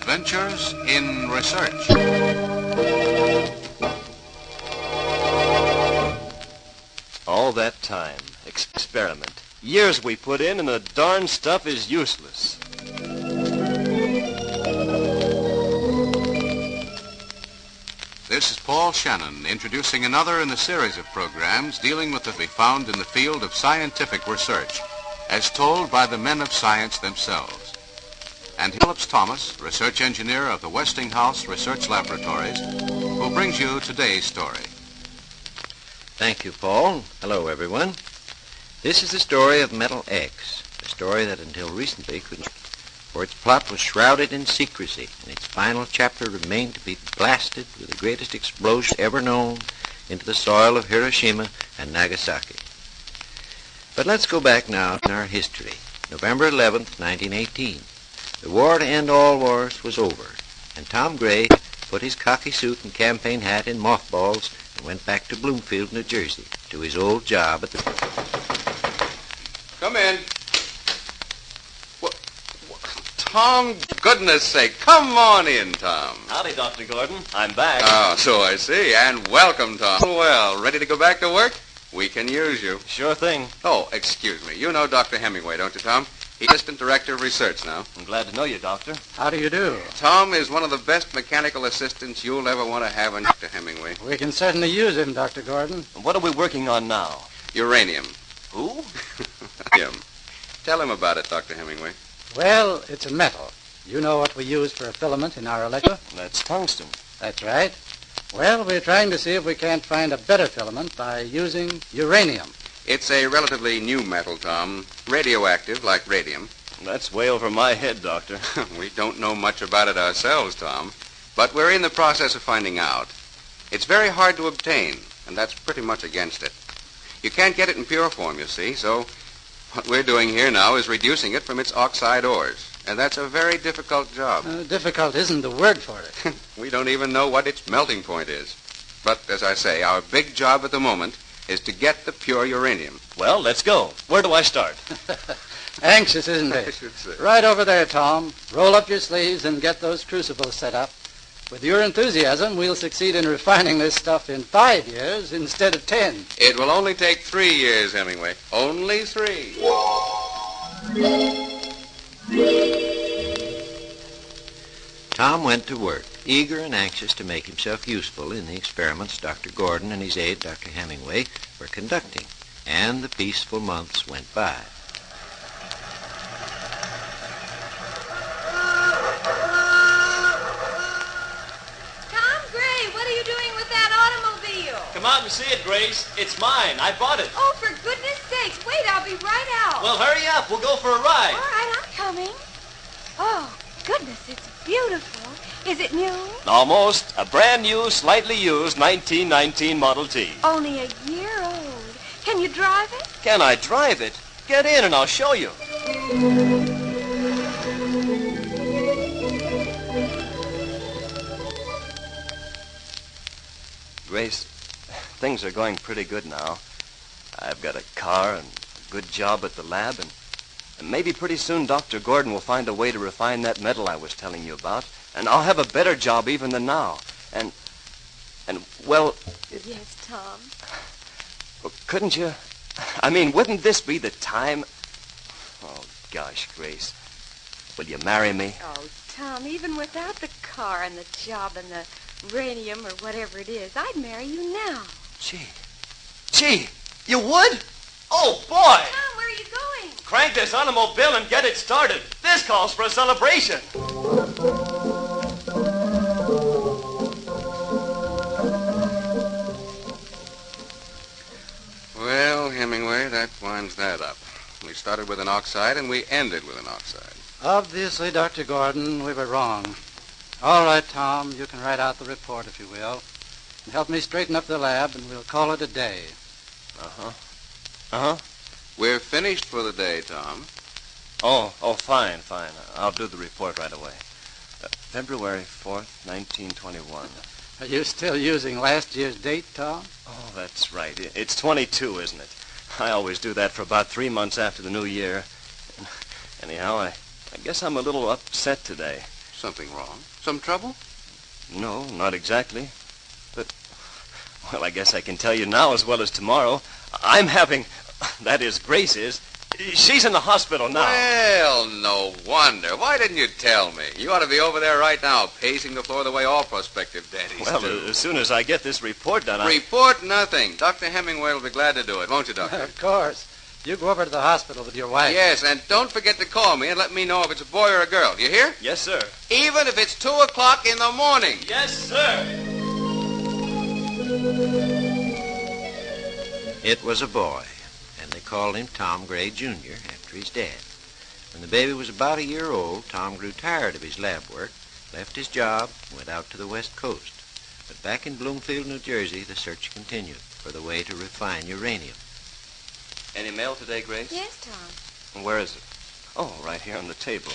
Adventures in Research. All that time, experiment. Years we put in, and the darn stuff is useless. This is Paul Shannon introducing another in a series of programs dealing with what we found in the field of scientific research, as told by the men of science themselves. And Phillips Thomas, research engineer of the Westinghouse Research Laboratories, who brings you today's story. Thank you, Paul. Hello, everyone. This is the story of Metal X, a story that until recently couldn't, for its plot was shrouded in secrecy, and its final chapter remained to be blasted with the greatest explosion ever known into the soil of Hiroshima and Nagasaki. But let's go back now in our history. November 11th, 1918. The war to end all wars was over, and Tom Gray put his khaki suit and campaign hat in mothballs and went back to Bloomfield, New Jersey, to his old job at the... Come in. Tom, goodness sake, come on in, Tom. Howdy, Dr. Gordon. I'm back. Oh, so I see. And welcome, Tom. Well, ready to go back to work? We can use you. Sure thing. Oh, excuse me. You know Dr. Hemingway, don't you, Tom? He's Assistant Director of Research now. I'm glad to know you, Doctor. How do you do? Tom is one of the best mechanical assistants you'll ever want to have in Dr. Hemingway. We can certainly use him, Dr. Gordon. And what are we working on now? Uranium. Who? Him. Tell him about it, Dr. Hemingway. Well, it's a metal. You know what we use for a filament in our electric? That's tungsten. That's right. Well, we're trying to see if we can't find a better filament by using uranium. It's a relatively new metal, Tom. Radioactive, like radium. That's way over my head, Doctor. We don't know much about it ourselves, Tom. But we're in the process of finding out. It's very hard to obtain, and that's pretty much against it. You can't get it in pure form, you see, so what we're doing here now is reducing it from its oxide ores. And that's a very difficult job. Difficult isn't the word for it. We don't even know what its melting point is. But, as I say, our big job at the moment is to get the pure uranium. Well, let's go. Where do I start? Anxious, isn't I it? should say. Right over there, Tom. Roll up your sleeves and get those crucibles set up. With your enthusiasm, we'll succeed in refining this stuff in 5 years instead of 10. It will only take 3 years, Hemingway. Only 3. Tom went to work, eager and anxious to make himself useful in the experiments Dr. Gordon and his aide, Dr. Hemingway, were conducting. And the peaceful months went by. Tom Gray, what are you doing with that automobile? Come out and see it, Grace. It's mine. I bought it. Oh, for goodness sakes, wait, I'll be right out. Well, hurry up. We'll go for a All ride. right, I'm coming. Oh, goodness, it's beautiful. Is it new? Almost. A brand new, slightly used 1919 Model T. Only a year old. Can you drive it? Can I drive it? Get in and I'll show you. Grace, things are going pretty good now. I've got a car and a good job at the lab, and maybe pretty soon Dr. Gordon will find a way to refine that metal I was telling you about, and I'll have a better job even than now. And well... Yes, Tom. Couldn't you... I mean, wouldn't this be the time... Oh, gosh, Grace. Will you marry me? Oh, Tom, even without the car and the job and the radium or whatever it is, I'd marry you now. Gee, you would? Oh, boy! Tom, where are you going? Crank this automobile and get it started. This calls for a celebration. Well, Hemingway, that winds that up. We started with an oxide and we ended with an oxide. Obviously, Dr. Gordon, we were wrong. All right, Tom, you can write out the report, if you will. And help me straighten up the lab, and we'll call it a day. We're finished for the day, Tom. Oh, fine. I'll do the report right away. February 4th, 1921. Are you still using last year's date, Tom? Oh, that's right. It's 22, isn't it? I always do that for about 3 months after the new year. Anyhow, I guess I'm a little upset today. Something wrong? Some trouble? No, not exactly. But, well, I guess I can tell you now as well as tomorrow. I'm having... That is, Grace is. She's in the hospital now. Well, no wonder. Why didn't you tell me? You ought to be over there right now, pacing the floor the way all prospective daddies Well, do. as soon as I get this report done, Report nothing. Dr. Hemingway will be glad to do it, won't you, Doctor? Of course. You go over to the hospital with your wife. Yes, and don't forget to call me and let me know if it's a boy or a girl. You hear? Yes, sir. Even if it's 2 o'clock in the morning. Yes, sir. It was a boy, and they called him Tom Gray, Jr., after his dad. When the baby was about a year old, Tom grew tired of his lab work, left his job, and went out to the West Coast. But back in Bloomfield, New Jersey, the search continued for the way to refine uranium. Any mail today, Grace? Yes, Tom. Where is it? Oh, right here on the table.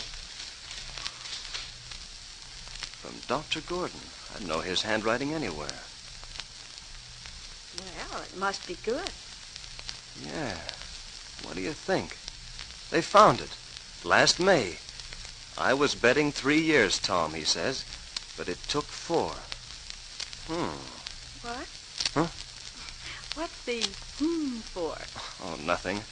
From Dr. Gordon. I'd know his handwriting anywhere. Well, it must be good. Yeah. What do you think? They found it. Last May. I was betting 3 years, Tom, he says. But it took 4. What? Huh? What's the for? Oh, nothing.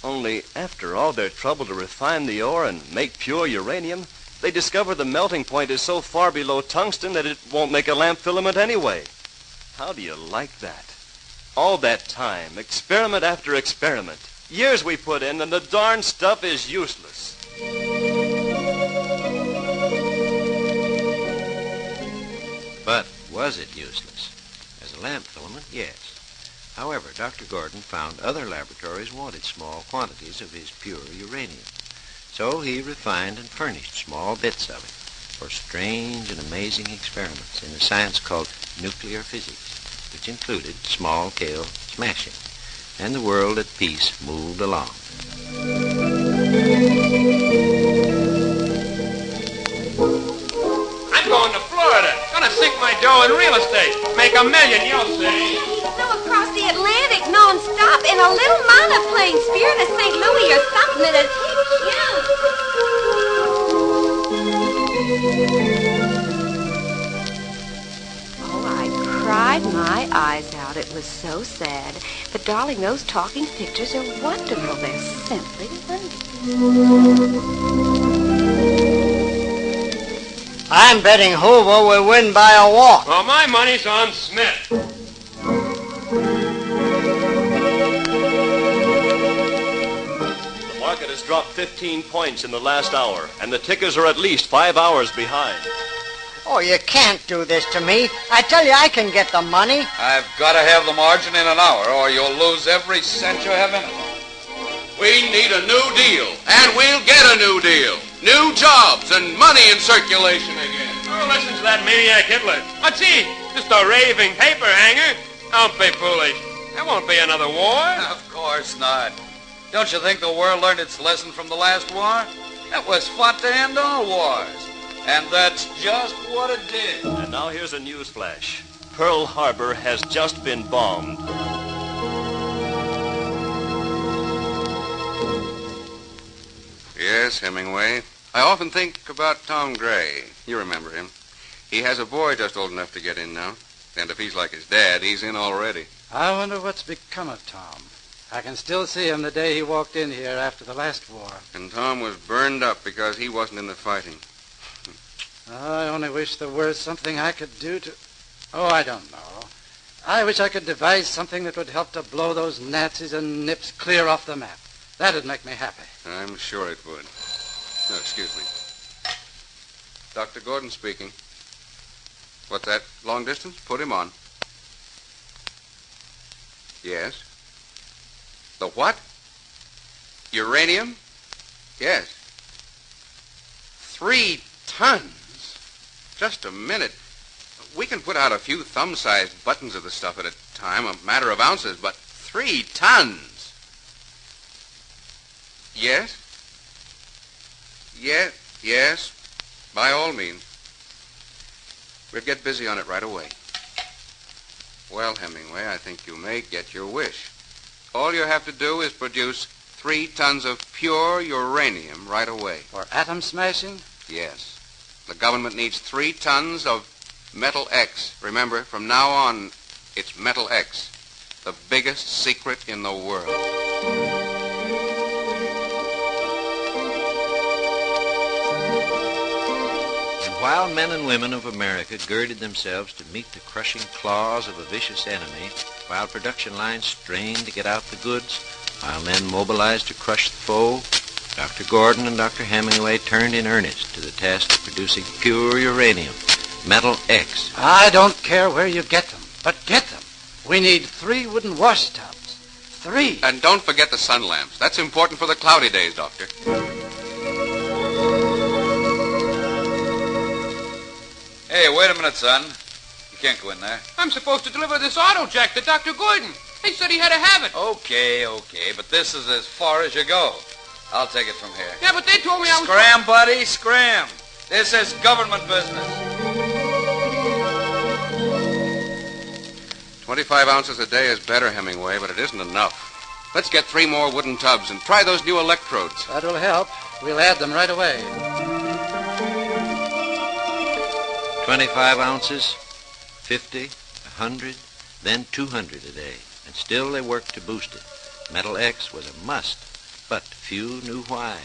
Only after all their trouble to refine the ore and make pure uranium, they discover the melting point is so far below tungsten that it won't make a lamp filament anyway. How do you like that? All that time, experiment after experiment, years we put in, and the darn stuff is useless. But was it useless? As a lamp filament, yes. However, Dr. Gordon found other laboratories wanted small quantities of his pure uranium. So he refined and furnished small bits of it for strange and amazing experiments in a science called nuclear physics, which included small-scale smashing. And the world at peace moved along. I'm going to Florida. Gonna sink my dough in real estate. Make $1 million, you'll see. So across the Atlantic non-stop in a little monoplane Spirit of St. Louis or something that'd take you. Oh, I cried my eyes out. It was so sad. But, darling, those talking pictures are wonderful. They're simply wonderful. I'm betting Hoover will win by a walk. Well, my money's on Smith. The market has dropped 15 points in the last hour, and the tickers are at least 5 hours behind. Oh, you can't do this to me. I tell you, I can get the money. I've got to have the margin in an hour, or you'll lose every cent you have in it. We need a new deal, and we'll get a new deal. New jobs and money in circulation again. Oh, listen to that maniac Hitler. What's he? Just a raving paper hanger? Don't be foolish. There won't be another war. Of course not. Don't you think the world learned its lesson from the last war? It was fought to end all wars. And that's just what it did. And now here's a news flash. Pearl Harbor has just been bombed. Yes, Hemingway. I often think about Tom Gray. You remember him. He has a boy just old enough to get in now. And if he's like his dad, he's in already. I wonder what's become of Tom. I can still see him the day he walked in here after the last war. And Tom was burned up because he wasn't in the fighting. I only wish there were something I could do to... Oh, I don't know. I wish I could devise something that would help to blow those Nazis and Nips clear off the map. That'd make me happy. I'm sure it would. No, excuse me. Dr. Gordon speaking. What's that? Long distance? Put him on. Yes. The what? Uranium? Yes. 3 tons? Just a minute. We can put out a few thumb-sized buttons of the stuff at a time, a matter of ounces, but 3 tons? Yes? Yes. By all means. We'll get busy on it right away. Well, Hemingway, I think you may get your wish. All you have to do is produce 3 tons of pure uranium right away. For atom smashing? Yes. The government needs 3 tons of Metal X. Remember, from now on, it's Metal X, the biggest secret in the world. And while men and women of America girded themselves to meet the crushing claws of a vicious enemy, while production lines strained to get out the goods, while men mobilized to crush the foe, Dr. Gordon and Dr. Hemingway turned in earnest to the task of producing pure uranium, Metal X. I don't care where you get them, but get them. We need 3 wooden wash tubs. 3. And don't forget the sun lamps. That's important for the cloudy days, Doctor. Hey, wait a minute, son. You can't go in there. I'm supposed to deliver this auto jack to Dr. Gordon. He said he had to have it. Okay, but this is as far as you go. I'll take it from here. Yeah, but they told me I was... Scram, buddy, scram. This is government business. 25 ounces a day is better, Hemingway, but it isn't enough. Let's get 3 more wooden tubs and try those new electrodes. That will help. We'll add them right away. 25 ounces, 50, 100, then 200 a day. And still they worked to boost it. Metal X was a must, but few knew why.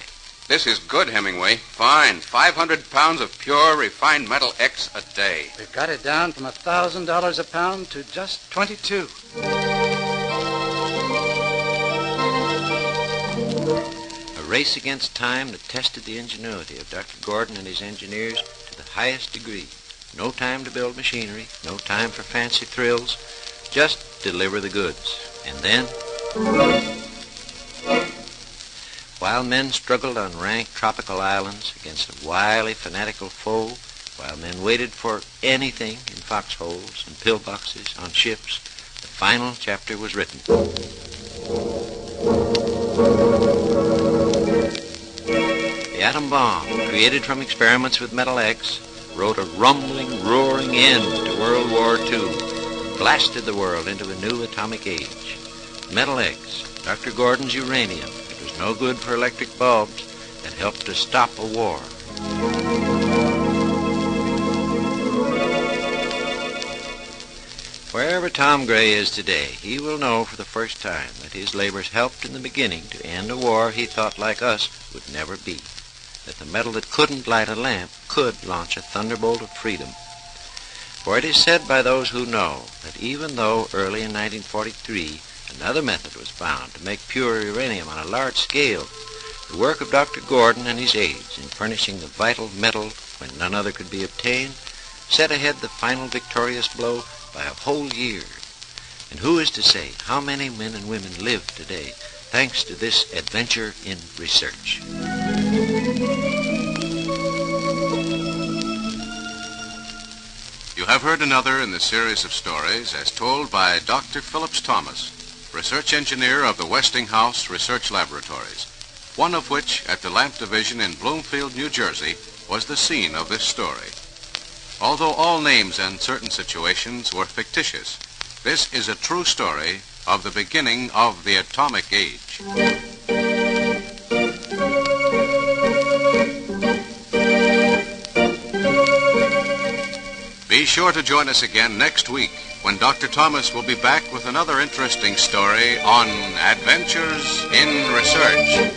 This is good, Hemingway. Fine. 500 pounds of pure, refined Metal X a day. We've got it down from $1,000 a pound to just 22. A race against time that tested the ingenuity of Dr. Gordon and his engineers to the highest degree. No time to build machinery, no time for fancy thrills. Just deliver the goods. And then, while men struggled on rank tropical islands against a wily, fanatical foe, while men waited for anything in foxholes and pillboxes on ships, the final chapter was written. The atom bomb, created from experiments with Metal X, wrote a rumbling, roaring end to World War II, blasted the world into a new atomic age. Metal X, Dr. Gordon's uranium, it was no good for electric bulbs, that helped to stop a war. Wherever Tom Gray is today, he will know for the first time that his labors helped in the beginning to end a war he thought, like us, would never be. That the metal that couldn't light a lamp could launch a thunderbolt of freedom. For it is said by those who know that even though early in 1943 another method was found to make pure uranium on a large scale, the work of Dr. Gordon and his aides in furnishing the vital metal when none other could be obtained set ahead the final victorious blow by a whole year. And who is to say how many men and women live today thanks to this adventure in research? You have heard another in the series of stories as told by Dr. Phillips Thomas, research engineer of the Westinghouse Research Laboratories, one of which at the Lamp Division in Bloomfield, New Jersey, was the scene of this story. Although all names and certain situations were fictitious, this is a true story of the beginning of the atomic age. Be sure to join us again next week when Dr. Thomas will be back with another interesting story on Adventures in Research.